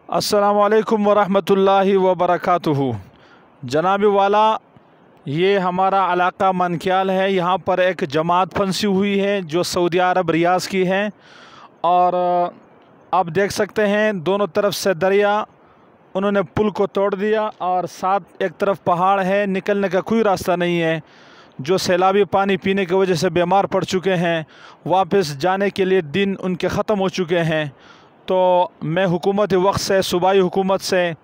अस्सलामु अलैकुम वरहमतुल्लाहि वबरकातुहू। जनाब वाला, ये हमारा इलाका मनक्याल है। यहाँ पर एक जमात फंसी हुई है जो सऊदी अरब रियाज़ की है, और आप देख सकते हैं दोनों तरफ से दरिया, उन्होंने पुल को तोड़ दिया और साथ एक तरफ पहाड़ है, निकलने का कोई रास्ता नहीं है। जो सैलाबी पानी पीने की वजह से बीमार पड़ चुके हैं, वापस जाने के लिए दिन उनके ख़त्म हो चुके हैं। तो मैं हुकूमत वक्त से, सूबाई हुकूमत से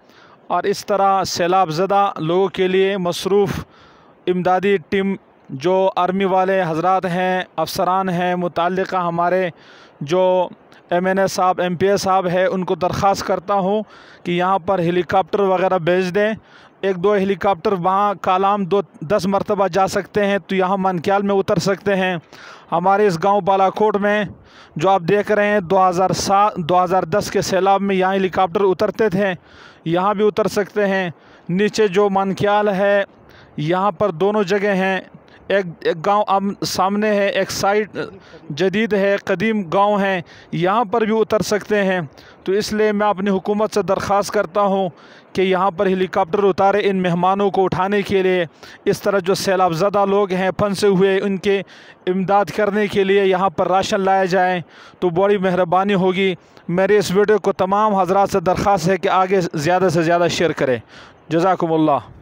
और इस तरह सैलाब ज़दा लोगों के लिए मसरूफ़ इमदादी टीम जो आर्मी वाले हजरात हैं, अफसरान हैं, मुतल्लिक़ा हमारे जो MNA साहब, MPA साहब है, उनको दरख्वास्त करता हूँ कि यहाँ पर हेलीकॉप्टर वगैरह भेज दें। एक दो हेलीकॉप्टर वहाँ कालाम 10 मरतबा जा सकते हैं, तो यहाँ मनक्याल में उतर सकते हैं। हमारे इस गांव बालाकोट में जो आप देख रहे हैं 2010 के सैलाब में यहाँ हेलीकॉप्टर उतरते थे, यहाँ भी उतर सकते हैं। नीचे जो मनक्याल है, यहाँ पर दोनों जगह हैं। एक गांव सामने है, एक साइड जदीद है, कदीम गांव है, यहाँ पर भी उतर सकते हैं। तो इसलिए मैं अपनी हुकूमत से दरख्वास्त करता हूँ कि यहाँ पर हेलीकॉप्टर उतारे इन मेहमानों को उठाने के लिए। इस तरह जो सैलाब ज़दा लोग हैं फंसे हुए, उनके इमदाद करने के लिए यहाँ पर राशन लाया जाए तो बड़ी मेहरबानी होगी। मेरे इस वीडियो को तमाम हजरात से दरख्वास्त है कि आगे ज़्यादा से ज़्यादा शेयर करें। जज़ाकुमुल्लाह।